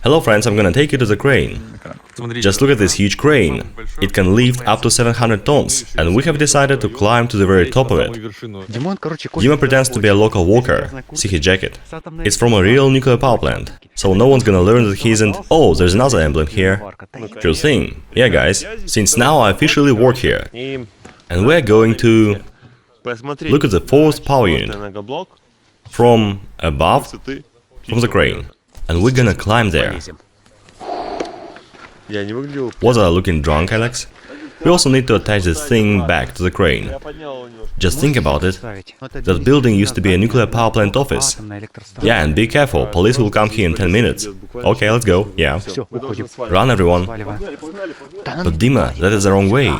Hello friends, I'm gonna take you to the crane. Just look at this huge crane. It can lift up to 700 tons, and we have decided to climb to the very top of it. Dima pretends to be a local worker. See his jacket. It's from a real nuclear power plant, so no one's gonna learn that he isn't. Oh, there's another emblem here. Sure thing. Yeah guys, since now I officially work here. And we're going to look at the fourth power unit from above, from the crane. And we're gonna climb there. Was I looking drunk, Alex? We also need to attach this thing back to the crane. Just think about it. That building used to be a nuclear power plant office. Yeah, and be careful, police will come here in 10 minutes. Okay, let's go, yeah. Run, everyone. But Dima, that is the wrong way.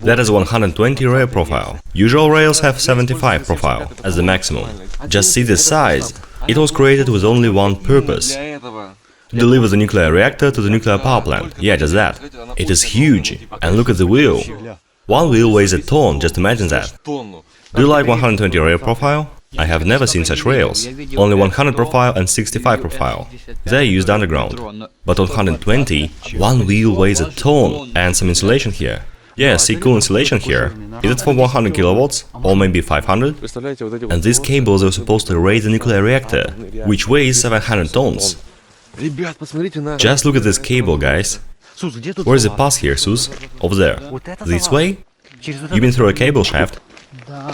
That is 120 rail profile. Usual rails have 75 profile as the maximum. Just see the size. It was created with only one purpose. To deliver the nuclear reactor to the nuclear power plant. Yeah, just that. It is huge. And look at the wheel. One wheel weighs a ton, just imagine that. Do you like 120 rail profile? I have never seen such rails. Only 100 profile and 65 profile. They're used underground. But on 120, one wheel weighs a ton and some insulation here. Yeah, see cool insulation here. Is it for 100 kilowatts? Or maybe 500? And these cables are supposed to raise the nuclear reactor, which weighs 700 tons. Just look at this cable, guys. Where is the pass here, Sus? Over there. This way? You been through a cable shaft?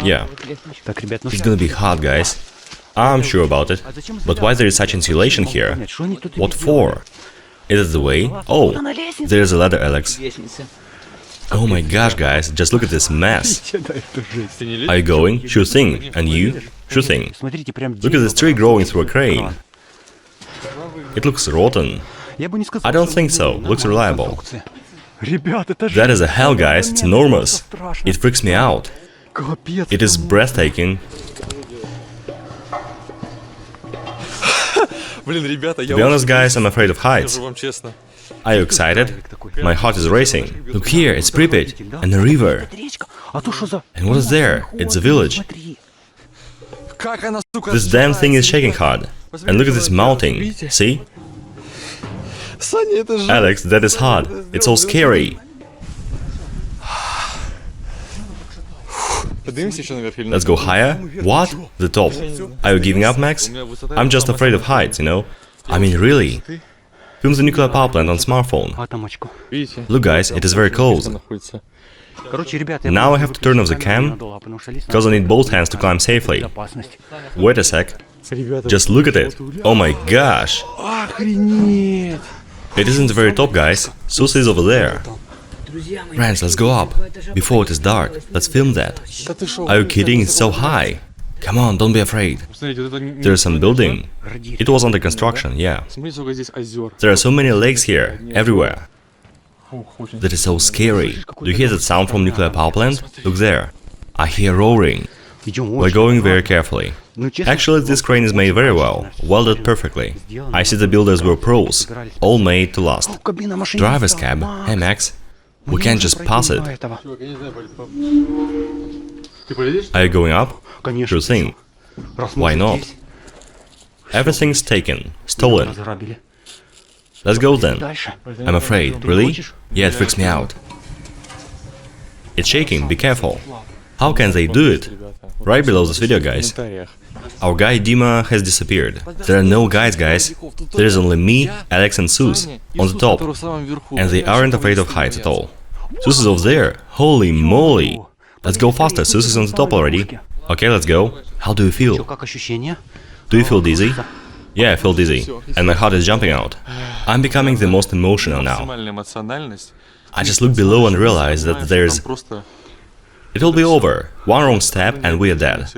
Yeah. It's gonna be hot, guys. I'm sure about it. But why there is such insulation here? What for? Is it the way? Oh, there's a ladder, Alex. Oh my gosh, guys, just look at this mess. Are you going? Sure thing. And you? Sure thing. Look at this tree growing through a crane. It looks rotten. I don't think so. Looks reliable. That is a hell, guys. It's enormous. It freaks me out. It is breathtaking. To be honest, guys, I'm afraid of heights. Are you excited? My heart is racing. Look here, it's Pripyat and a river. And what is there? It's a village. This damn thing is shaking hard. And look at this mountain. See? Alex, that is hard. It's all scary. Let's go higher? What? The top. Are you giving up, Max? I'm just afraid of heights, you know? I mean, really. Film the nuclear power plant on smartphone. Look guys, it is very close. Now I have to turn off the cam, because I need both hands to climb safely. Wait a sec. Just look at it. Oh my gosh. It isn't the very top, guys. Sus is over there. Friends, let's go up. Before it is dark. Let's film that. Are you kidding? It's so high. Come on, don't be afraid. There is some building. It was under construction, yeah. There are so many lakes here, everywhere. That is so scary. Do you hear that sound from nuclear power plant? Look there. I hear roaring. We're going very carefully. Actually, this crane is made very well, welded perfectly. I see the builders were pros, all made to last. Driver's cab. Hey Max, we can't just pass it. Are you going up? Sure thing. Why not? Everything's taken, stolen. Let's go then. I'm afraid. Really? Yeah, it freaks me out. It's shaking, be careful. How can they do it? Right below this video, guys. Our guy Dima has disappeared. There are no guides, guys. There is only me, Alex and Sus on the top. And they aren't afraid of heights at all. Sus is over there. Holy moly. Let's go faster, Sus is on the top already. Okay, let's go. How do you feel? Do you feel dizzy? Yeah, I feel dizzy. And my heart is jumping out. I'm becoming the most emotional now. I just look below and realize that there's... It will be over. One wrong step and we are dead.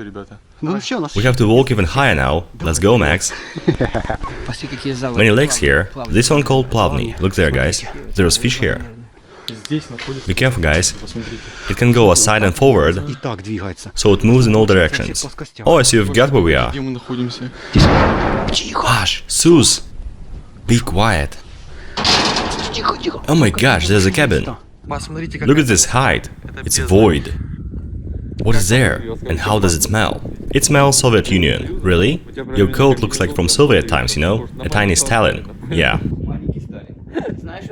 We have to walk even higher now. Let's go, Max. Many lakes here. This one called Plavny. Look there, guys. There's fish here. Be careful, guys. It can go aside and forward, so it moves in all directions. Oh, I see you've got where we are. Hush, Sus! Be quiet. Oh my gosh, there's a cabin. Look at this height. It's void. What is there? And how does it smell? It smells Soviet Union. Really? Your coat looks like from Soviet times, you know? A tiny Stalin. Yeah.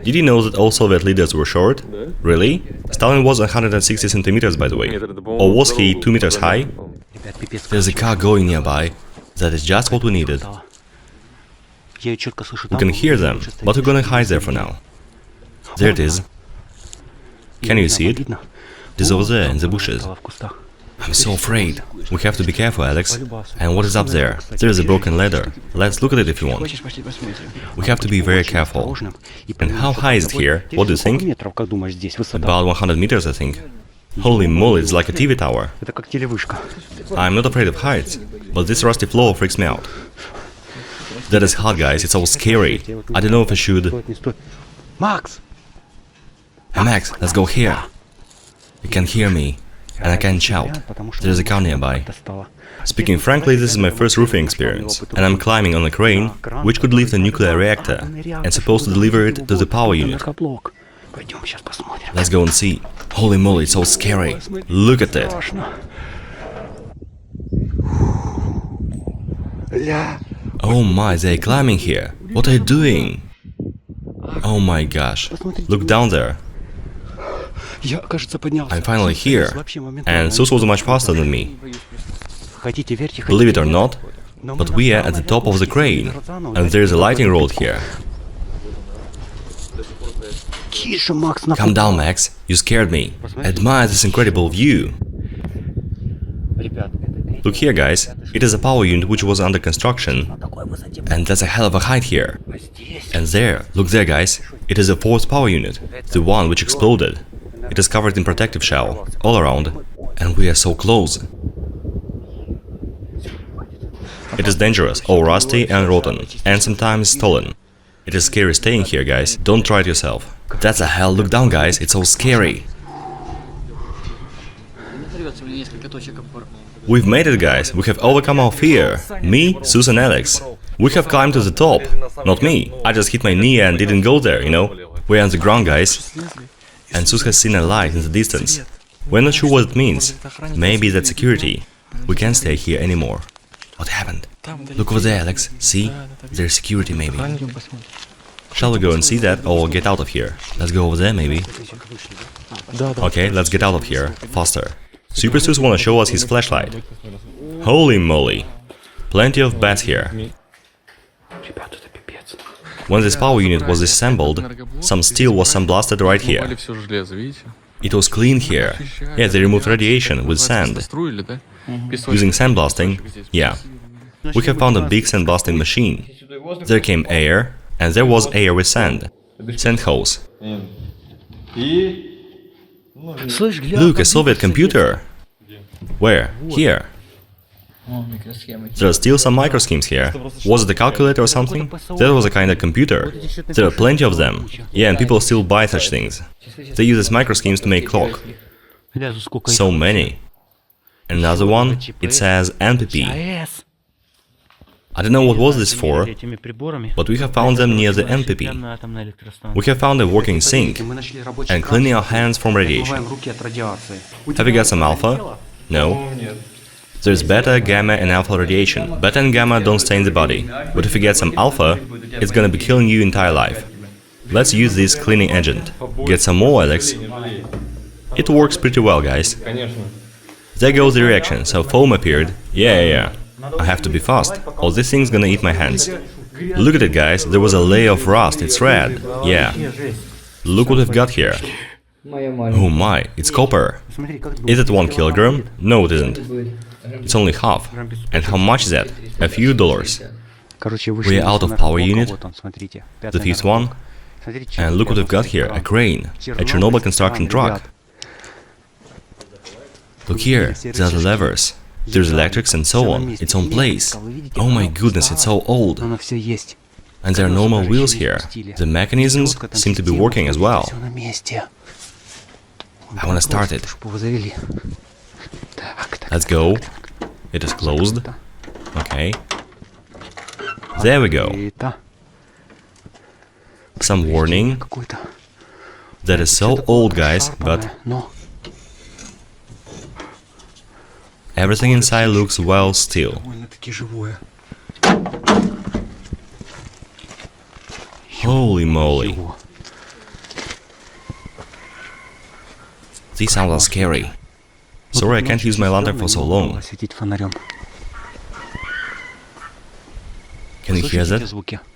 Did you know that all Soviet leaders were short? Really? Stalin was 160 centimeters, by the way. Or was he 2 meters high? There's a car going nearby. That is just what we needed. We can hear them, but we're gonna hide there for now. There it is. Can you see it? It is over there, in the bushes. I'm so afraid. We have to be careful, Alex. And what is up there? There is a broken ladder. Let's look at it if you want. We have to be very careful. And how high is it here? What do you think? About 100 meters, I think. Holy moly, it's like a TV tower. I'm not afraid of heights, but this rusty floor freaks me out. That is hot, guys. It's all scary. I don't know if I should... Hey, Max, let's go here. You can hear me. And I can't shout. There's a car nearby. Speaking frankly, this is my first roofing experience, and I'm climbing on a crane, which could lift a nuclear reactor, and supposed to deliver it to the power unit. Let's go and see. Holy moly, it's so scary. Look at it. Oh my, they're climbing here. What are you doing? Oh my gosh. Look down there. I'm finally here, and Sus was much faster than me. Believe it or not, but we are at the top of the crane, and there is a lighting rod here. Calm down, Max, you scared me. Admire this incredible view. Look here, guys, it is a power unit which was under construction, and that's a hell of a height here. And there, look there, guys, it is a fourth power unit, the one which exploded. It is covered in protective shell, all around, and we are so close. It is dangerous, all rusty and rotten, and sometimes stolen. It is scary staying here, guys, don't try it yourself. That's a hell, look down, guys, it's so scary. We've made it, guys, we have overcome our fear. Me, Sus and Alex. We have climbed to the top. Not me, I just hit my knee and didn't go there, you know. We're on the ground, guys. And Sus has seen a light in the distance. We're not sure what it means. Maybe that's security. We can't stay here anymore. What happened? Look over there, Alex. See? There's security, maybe. Shall we go and see that, or get out of here? Let's go over there, maybe. Okay, let's get out of here. Faster. SuperSus wanna show us his flashlight. Holy moly. Plenty of bats here. When this power unit was assembled, some steel was sandblasted right here. It was clean here. Yeah, they removed radiation with sand. Using sandblasting, yeah. We have found a big sandblasting machine. There came air, and there was air with sand. Sand hose. Look, a Soviet computer! Where? Here. There are still some microschemes here. Was it a calculator or something? That was a kind of computer. There are plenty of them. Yeah, and people still buy such things. They use these microschemes to make clock. So many. Another one, it says NPP. I don't know what was this for, but we have found them near the NPP. We have found a working sink and cleaning our hands from radiation. Have you got some alpha? No. There's beta, gamma and alpha radiation. Beta and gamma don't stay in the body, but if you get some alpha, it's gonna be killing you entire life. Let's use this cleaning agent. Get some more, Alex. It works pretty well, guys. There goes the reaction, so foam appeared. Yeah. I have to be fast, or this thing's gonna eat my hands. Look at it, guys, there was a layer of rust, it's red. Yeah. Look what we've got here. Oh my, it's copper. Is it 1 kilogram? No, it isn't. It's only half. And how much is that? A few dollars. We are out of power unit, the fifth one. And look what we've got here, a crane, a Chernobyl construction truck. Look here, there are the levers. There's electrics and so on, it's on place. Oh my goodness, it's so old. And there are normal wheels here. The mechanisms seem to be working as well. I wanna start it. Let's go. It is closed. Okay. There we go. Some warning. That is so old, guys, but... everything inside looks well still. Holy moly. These sounds are scary. Sorry I can't use my lantern for so long. Can you hear that?